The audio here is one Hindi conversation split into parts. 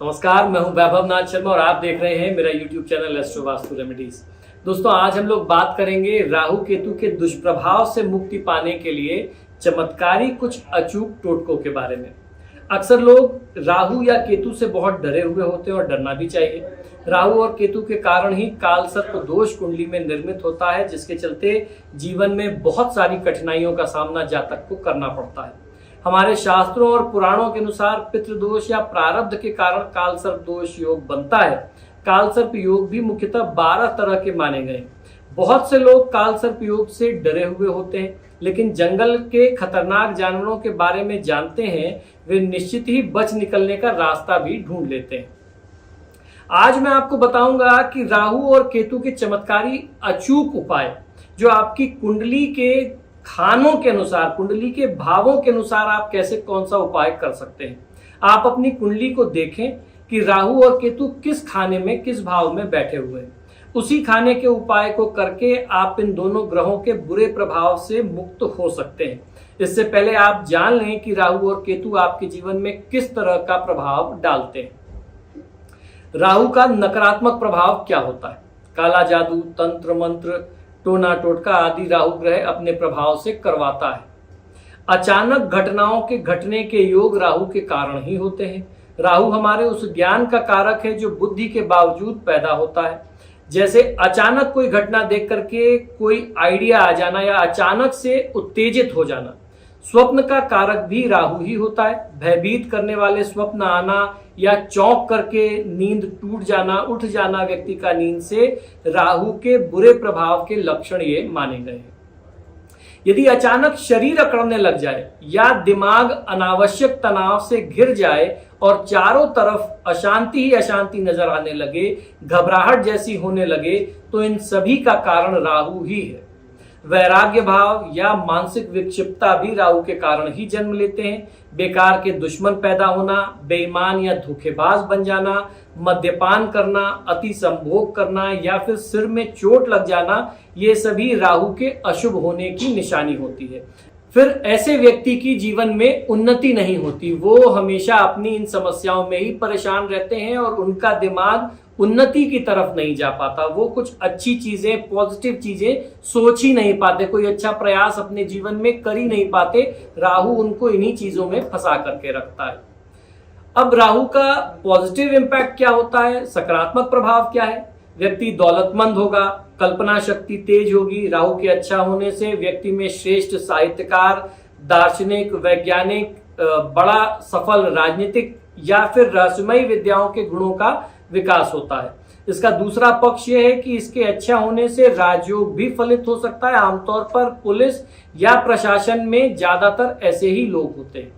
नमस्कार, मैं हूं वैभव नाथ शर्मा और आप देख रहे हैं मेरा YouTube channel astro vastu remedies. दोस्तों, आज हम लोग बात करेंगे राहु केतु के दुष्प्रभाव से मुक्ति पाने के लिए चमत्कारी कुछ अचूक टोटकों के बारे में। अक्सर लोग राहु या केतु से बहुत डरे हुए होते हैं और डरना भी चाहिए। राहु और केतु के कारण ही काल सर्प दोष कुंडली में निर्मित होता है, जिसके चलते जीवन में बहुत सारी कठिनाइयों का सामना जातक को करना पड़ता है। हमारे शास्त्रों और पुराणों के अनुसार पितृदोष या प्रारब्ध के कारण काल सर्प दोष योग बनता है। काल सर्प योग भी मुख्यतः 12 तरह के माने गए। बहुत से लोग काल सर्प योग से डरे हुए होते हैं, लेकिन जंगल के खतरनाक जानवरों के बारे में जानते हैं, वे निश्चित ही बच निकलने का रास्ता भी ढूंढ लेते हैं। आज मैं आपको बताऊंगा कि राहु और केतु के चमत्कारी अचूक उपाय जो आपकी कुंडली के खानों के अनुसार, कुंडली के भावों के अनुसार आप कैसे कौन सा उपाय कर सकते हैं। आप अपनी कुंडली को देखें कि राहु और केतु किस खाने में, किस भाव में बैठे हुए हैं। उसी खाने के उपाय को करके आप इन दोनों ग्रहों के बुरे प्रभाव से मुक्त हो सकते हैं। इससे पहले आप जान लें कि राहु और केतु आपके जीवन में किस तरह का प्रभाव डालते हैं। राहु का नकारात्मक प्रभाव क्या होता है? काला जादू, तंत्र मंत्र, टोना टोटका आदि राहु ग्रह अपने प्रभाव से करवाता है। अचानक घटनाओं के घटने के योग राहु के कारण ही होते हैं। राहु हमारे उस ज्ञान का कारक है जो बुद्धि के बावजूद पैदा होता है। जैसे अचानक कोई घटना देख करके कोई आइडिया आ जाना या अचानक से उत्तेजित हो जाना। स्वप्न का कारक भी राहु ही होता है। भयभीत करने वाले स्वप्न आना या चौंक करके नींद टूट जाना, उठ जाना व्यक्ति का नींद से राहु के बुरे प्रभाव के लक्षण ये माने गए हैं। यदि अचानक शरीर अकड़ने लग जाए या दिमाग अनावश्यक तनाव से घिर जाए और चारों तरफ अशांति ही अशांति नजर आने लगे, घबराहट जैसी होने लगे, तो इन सभी का कारण राहु ही है। वैराग्य भाव या मानसिक विक्षिप्तता भी राहु के कारण ही जन्म लेते हैं। बेकार के दुश्मन पैदा होना, बेईमान या धोखेबाज बन जाना, मद्यपान करना, अति संभोग करना या फिर सिर में चोट लग जाना, ये सभी राहु के अशुभ होने की निशानी होती है। फिर ऐसे व्यक्ति की जीवन में उन्नति नहीं होती। वो हमेशा अपनी इन समस्याओं में ही परेशान रहते हैं और उनका दिमाग उन्नति की तरफ नहीं जा पाता। वो कुछ अच्छी चीजें, पॉजिटिव चीजें सोच ही नहीं पाते, कोई अच्छा प्रयास अपने जीवन में कर ही नहीं पाते। राहु उनको इन्हीं चीजों में फंसा करके रखता है। अब राहु का पॉजिटिव इंपैक्ट क्या होता है, सकारात्मक प्रभाव क्या है? व्यक्ति दौलतमंद होगा, कल्पना शक्ति तेज होगी। राहु के अच्छा होने से व्यक्ति में श्रेष्ठ साहित्यकार, दार्शनिक, वैज्ञानिक, बड़ा सफल राजनीतिक या फिर रहस्यमयी विद्याओं के गुणों का विकास होता है। इसका दूसरा पक्ष यह है कि इसके अच्छा होने से राजयोग भी फलित हो सकता है। आमतौर पर पुलिस या प्रशासन में ज्यादातर ऐसे ही लोग होते हैं।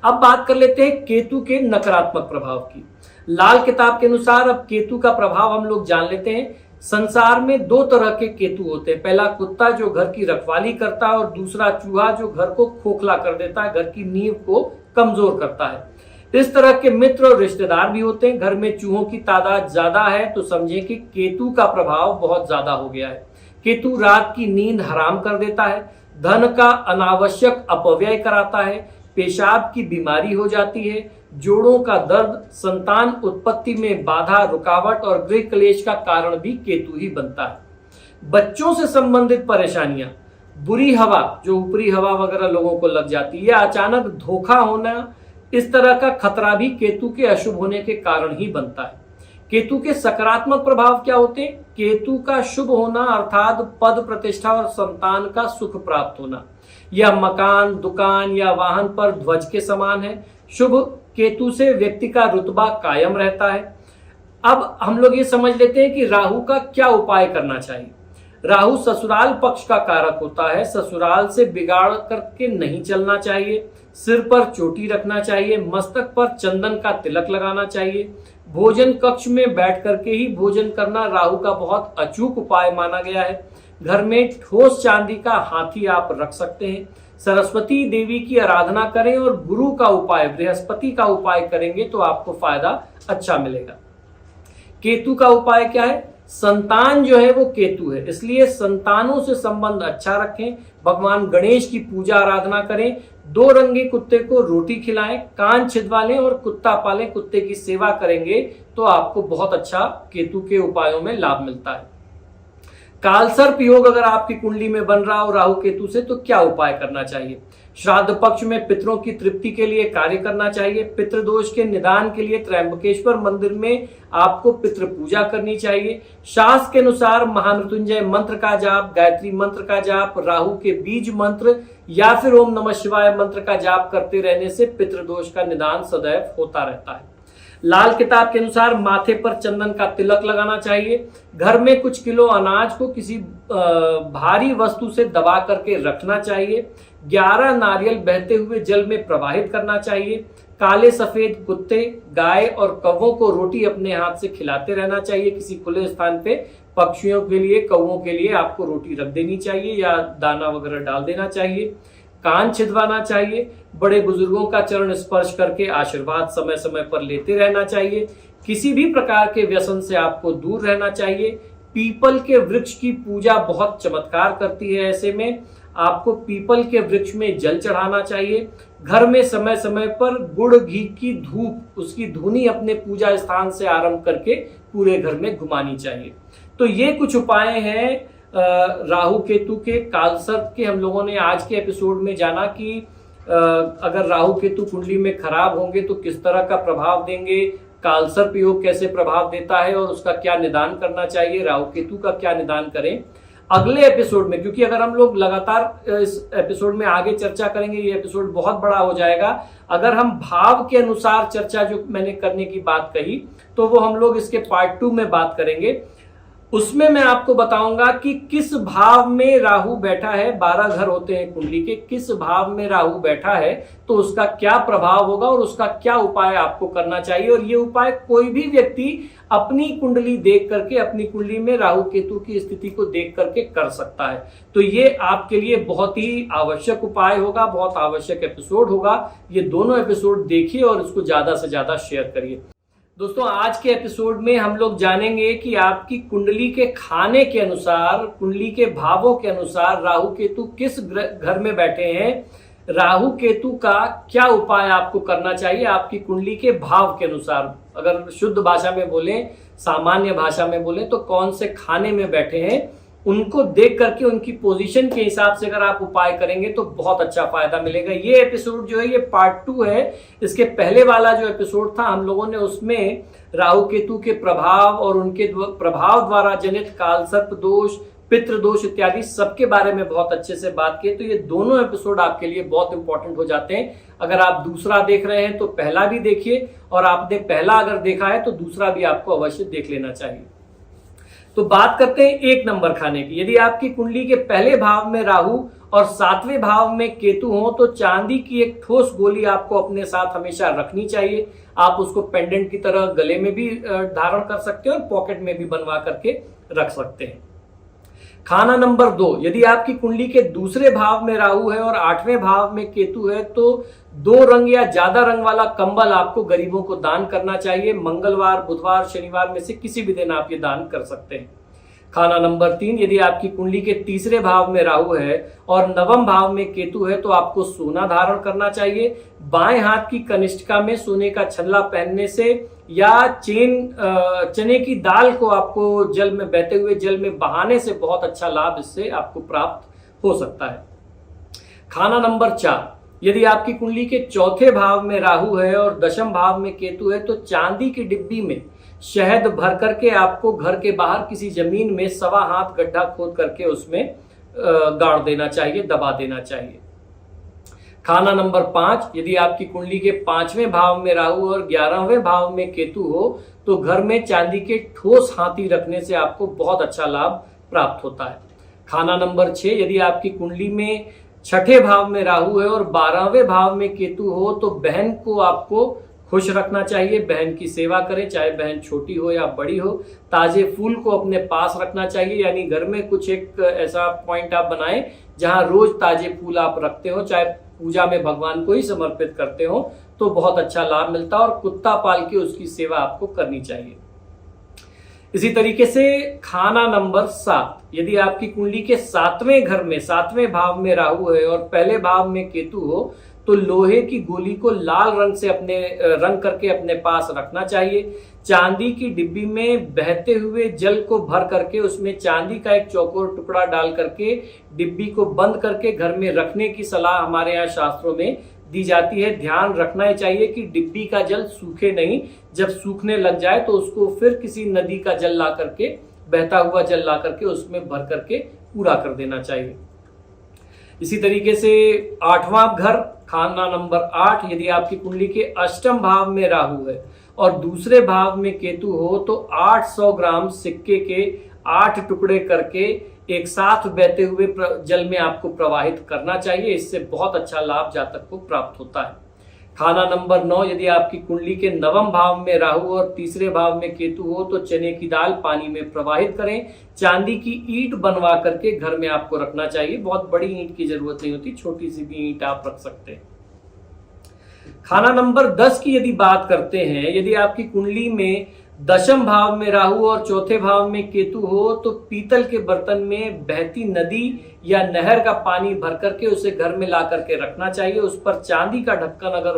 अब बात कर लेते हैं केतु के नकारात्मक प्रभाव की। लाल किताब के अनुसार अब केतु का प्रभाव हम लोग जान लेते हैं। संसार में 2 तरह के केतु होते हैं। पहला कुत्ता जो घर की रखवाली करता है और दूसरा चूहा जो घर को खोखला कर देता है, घर की नींव को कमजोर करता है। इस तरह के मित्र और रिश्तेदार भी होते हैं। घर में चूहों की तादाद ज्यादा है तो समझें कि केतु का प्रभाव बहुत ज्यादा हो गया है। केतु रात की नींद हराम कर देता है, धन का अनावश्यक अपव्यय कराता है, पेशाब की बीमारी हो जाती है, जोड़ों का दर्द, संतान उत्पत्ति में बाधा, रुकावट और गृह क्लेश का कारण भी केतु ही बनता है। बच्चों से संबंधित परेशानियां, बुरी हवा जो ऊपरी हवा वगैरह लोगों को लग जाती है, अचानक धोखा होना, इस तरह का खतरा भी केतु के अशुभ होने के कारण ही बनता है। केतु के सकारात्मक प्रभाव क्या होते हैं? केतु का शुभ होना अर्थात पद प्रतिष्ठा और संतान का सुख प्राप्त होना। यह मकान, दुकान या वाहन पर ध्वज के समान है। शुभ केतु से व्यक्ति का रुतबा कायम रहता है। अब हम लोग ये समझ लेते हैं कि राहु का क्या उपाय करना चाहिए। राहु ससुराल पक्ष का कारक होता है। ससुराल से बिगाड़ करके नहीं चलना चाहिए। सिर पर चोटी रखना चाहिए। मस्तक पर चंदन का तिलक लगाना चाहिए। भोजन कक्ष में बैठ करके ही भोजन करना राहु का बहुत अचूक उपाय माना गया है। घर में ठोस चांदी का हाथी आप रख सकते हैं। सरस्वती देवी की आराधना करें और गुरु का उपाय, बृहस्पति का उपाय करेंगे तो आपको फायदा अच्छा मिलेगा। केतु का उपाय क्या है? संतान जो है वो केतु है, इसलिए संतानों से संबंध अच्छा रखें। भगवान गणेश की पूजा आराधना करें। दो रंगे कुत्ते को रोटी खिलाएं, कान छिदवा लें और कुत्ता पालें, कुत्ते की सेवा करेंगे तो आपको बहुत अच्छा केतु के उपायों में लाभ मिलता है। कालसर्प योग अगर आपकी कुंडली में बन रहा हो राहु केतु से तो क्या उपाय करना चाहिए? श्राद्ध पक्ष में पितरों की तृप्ति के लिए कार्य करना चाहिए। पितृदोष के निदान के लिए त्र्यंबकेश्वर मंदिर में आपको पितृ पूजा करनी चाहिए। शास्त्र के अनुसार महामृत्युंजय मंत्र का जाप, गायत्री मंत्र का जाप, राहु के बीज मंत्र या फिर ओम नमः शिवाय मंत्र का जाप करते रहने से पितृदोष का निदान सदैव होता रहता है। लाल किताब के अनुसार माथे पर चंदन का तिलक लगाना चाहिए। घर में कुछ किलो अनाज को किसी भारी वस्तु से दबा करके रखना चाहिए। 11 नारियल बहते हुए जल में प्रवाहित करना चाहिए। काले सफेद कुत्ते, गाय और कौवों को रोटी अपने हाथ से खिलाते रहना चाहिए। किसी खुले स्थान पे पक्षियों के लिए, कौवों के लिए आपको रोटी रख देनी चाहिए या दाना वगैरह डाल देना चाहिए। कान छिदवाना चाहिए। बड़े बुजुर्गों का चरण स्पर्श करके आशीर्वाद समय समय पर लेते रहना चाहिए। किसी भी प्रकार के व्यसन से आपको दूर रहना चाहिए। पीपल के वृक्ष की पूजा बहुत चमत्कार करती है, ऐसे में आपको पीपल के वृक्ष में जल चढ़ाना चाहिए। घर में समय समय पर गुड़ घी की धूप, उसकी धुनी अपने पूजा स्थान से आरंभ करके पूरे घर में घुमानी चाहिए। तो ये कुछ उपाय हैं राहु केतु के, कालसर्प के। हम लोगों ने आज के एपिसोड में जाना कि अगर राहु केतु कुंडली में खराब होंगे तो किस तरह का प्रभाव देंगे, कालसर्प योग कैसे प्रभाव देता है और उसका क्या निदान करना चाहिए, राहु केतु का क्या निदान करें। अगले एपिसोड में, क्योंकि अगर हम लोग लगातार इस एपिसोड में आगे चर्चा करेंगे, ये एपिसोड बहुत बड़ा हो जाएगा। अगर हम भाव के अनुसार चर्चा जो मैंने करने की बात कही तो वो हम लोग इसके पार्ट 2 में बात करेंगे। उसमें मैं आपको बताऊंगा कि किस भाव में राहु बैठा है। 12 घर होते हैं कुंडली के, किस भाव में राहु बैठा है तो उसका क्या प्रभाव होगा और उसका क्या उपाय आपको करना चाहिए। और ये उपाय कोई भी व्यक्ति अपनी कुंडली देख करके, अपनी कुंडली में राहु केतु की स्थिति को देख करके कर सकता है। तो ये आपके लिए बहुत ही आवश्यक उपाय होगा, बहुत आवश्यक एपिसोड होगा। ये दोनों एपिसोड देखिए और इसको ज्यादा से ज्यादा शेयर करिए। दोस्तों, आज के एपिसोड में हम लोग जानेंगे कि आपकी कुंडली के खाने के अनुसार, कुंडली के भावों के अनुसार राहु केतु किस घर में बैठे हैं, राहु केतु का क्या उपाय आपको करना चाहिए आपकी कुंडली के भाव के अनुसार। अगर शुद्ध भाषा में बोलें, सामान्य भाषा में बोलें तो कौन से खाने में बैठे हैं, उनको देख करके उनकी पोजीशन के हिसाब से अगर आप उपाय करेंगे तो बहुत अच्छा फायदा मिलेगा। ये एपिसोड जो है ये पार्ट 2 है। इसके पहले वाला जो एपिसोड था हम लोगों ने उसमें राहु केतु के प्रभाव और उनके प्रभाव द्वारा जनित कालसर्प दोष, पितृ दोष इत्यादि सबके बारे में बहुत अच्छे से बात की। तो ये दोनों एपिसोड आपके लिए बहुत इंपॉर्टेंट हो जाते हैं। अगर आप दूसरा देख रहे हैं तो पहला भी देखिए, और आपने पहला अगर देखा है तो दूसरा भी आपको अवश्य देख लेना चाहिए। तो बात करते हैं 1 नंबर खाने की। यदि आपकी कुंडली के पहले भाव में राहु और 7वें भाव में केतु हो तो चांदी की एक ठोस गोली आपको अपने साथ हमेशा रखनी चाहिए। आप उसको पेंडेंट की तरह गले में भी धारण कर सकते हो और पॉकेट में भी बनवा करके रख सकते हैं। खाना नंबर 2, यदि आपकी कुंडली के दूसरे भाव में राहु है और 8वें भाव में केतु है तो 2 रंग या ज्यादा रंग वाला कंबल आपको गरीबों को दान करना चाहिए। मंगलवार, बुधवार, शनिवार में से किसी भी दिन आप ये दान कर सकते हैं। खाना नंबर 3, यदि आपकी कुंडली के तीसरे भाव में राहु है और 9वें भाव में केतु है तो आपको सोना धारण करना चाहिए। बाएं हाथ की कनिष्ठिका में सोने का छल्ला पहनने से या चने की दाल को आपको जल में, बहते हुए जल में बहाने से बहुत अच्छा लाभ इससे आपको प्राप्त हो सकता है। खाना नंबर 4, यदि आपकी कुंडली के चौथे भाव में राहु है और 10वें भाव में केतु है तो चांदी की डिब्बी में शहद भर करके आपको घर के बाहर किसी जमीन में 1.25 हाथ गड्ढा खोद करके उसमें गाड़ देना चाहिए, दबा देना चाहिए। खाना नंबर 5, यदि आपकी कुंडली के 5वें भाव में राहु और 11वें भाव में केतु हो तो घर में चांदी के ठोस हाथी रखने से आपको बहुत अच्छा लाभ प्राप्त होता है। खाना नंबर 6, यदि आपकी कुंडली में 6ठे भाव में राहु है और 12वें भाव में केतु हो तो बहन को आपको खुश रखना चाहिए। बहन की सेवा करें, चाहे बहन छोटी हो या बड़ी हो। ताजे फूल को अपने पास रखना चाहिए, यानी घर में कुछ एक ऐसा पॉइंट आप बनाएं जहां रोज ताजे फूल आप रखते हो, चाहे पूजा में भगवान को ही समर्पित करते हो तो बहुत अच्छा लाभ मिलता है। और कुत्ता पाल के उसकी सेवा आपको करनी चाहिए। इसी तरीके से खाना नंबर 7, यदि आपकी कुंडली के 7वें घर में, 7वें भाव में राहु है और पहले भाव में केतु हो तो लोहे की गोली को लाल रंग से रंग करके अपने पास रखना चाहिए। चांदी की डिब्बी में बहते हुए जल को भर करके उसमें चांदी का एक चौकोर टुकड़ा डाल करके डिब्बी को बंद करके घर में रखने की सलाह हमारे यहाँ शास्त्रों में दी जाती है। ध्यान रखना ही चाहिए कि डिब्बी का जल सूखे नहीं, जब सूखने लग जाए तो उसको फिर किसी नदी का जल ला करके, बहता हुआ जल ला करके उसमें भर करके पूरा कर देना चाहिए। इसी तरीके से 8वां घर, खाना नंबर 8, यदि आपकी कुंडली के अष्टम भाव में राहु है और दूसरे भाव में केतु हो तो 800 ग्राम सिक्के के 8 टुकड़े करके एक साथ बहते हुए जल में आपको प्रवाहित करना चाहिए। इससे बहुत अच्छा लाभ जातक को प्राप्त होता है। खाना नंबर 9, यदि आपकी कुंडली के 9वें भाव में राहु और तीसरे भाव में केतु हो तो चने की दाल पानी में प्रवाहित करें। चांदी की ईंट बनवा करके घर में आपको रखना चाहिए। बहुत बड़ी ईंट की जरूरत नहीं होती, छोटी सी भी ईंट आप रख सकते हैं। खाना नंबर 10 की यदि बात करते हैं, यदि आपकी कुंडली में 10वें भाव में राहु और चौथे भाव में केतु हो तो पीतल के बर्तन में बहती नदी या नहर का पानी भर करके उसे घर में ला करके रखना चाहिए। उस पर चांदी का ढक्कन अगर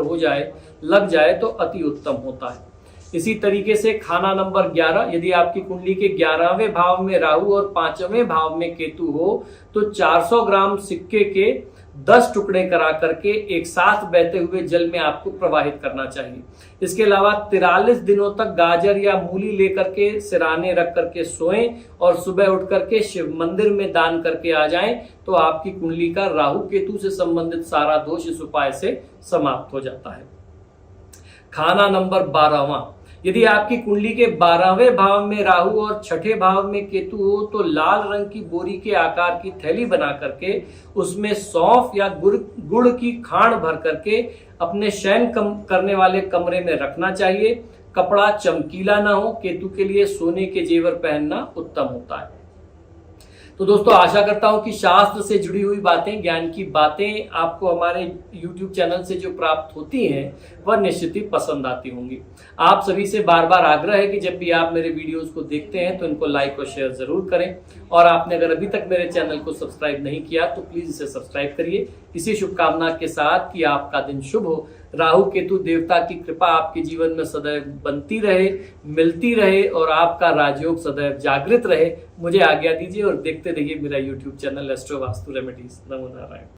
लग जाए तो अति उत्तम होता है। इसी तरीके से खाना नंबर 11, यदि आपकी कुंडली के 11वें भाव में राहु और 5वें भाव में केतु हो तो 400 ग्राम सिक्के के 10 टुकड़े करा करके एक साथ बहते हुए जल में आपको प्रवाहित करना चाहिए। इसके अलावा 43 दिनों तक गाजर या मूली लेकर के सिराने रख करके सोएं और सुबह उठ करके शिव मंदिर में दान करके आ जाएं तो आपकी कुंडली का राहु केतु से संबंधित सारा दोष इस उपाय से समाप्त हो जाता है। खाना नंबर 12वां, यदि आपकी कुंडली के 12वें भाव में राहु और 6ठे भाव में केतु हो तो लाल रंग की बोरी के आकार की थैली बना करके उसमें सौंफ या गुड़ की खांड भर करके अपने शयन करने वाले कमरे में रखना चाहिए। कपड़ा चमकीला ना हो। केतु के लिए सोने के जेवर पहनना उत्तम होता है। तो दोस्तों, आशा करता हूं कि शास्त्र से जुड़ी हुई बातें, ज्ञान की बातें आपको हमारे YouTube चैनल से जो प्राप्त होती हैं वह निश्चित ही पसंद आती होंगी। आप सभी से बार बार आग्रह है कि जब भी आप मेरे वीडियोस को देखते हैं तो इनको लाइक और शेयर जरूर करें और आपने अगर अभी तक मेरे चैनल को सब्सक्राइब नहीं किया तो प्लीज इसे सब्सक्राइब करिए। इसी शुभकामना के साथ कि आपका दिन शुभ हो। राहु केतु देवता की कृपा आपके जीवन में सदैव बनती रहे, मिलती रहे और आपका राजयोग सदैव जागृत रहे। मुझे आज्ञा दीजिए और देखते रहिए मेरा YouTube channel astro vastu remedies. नमो नारायण।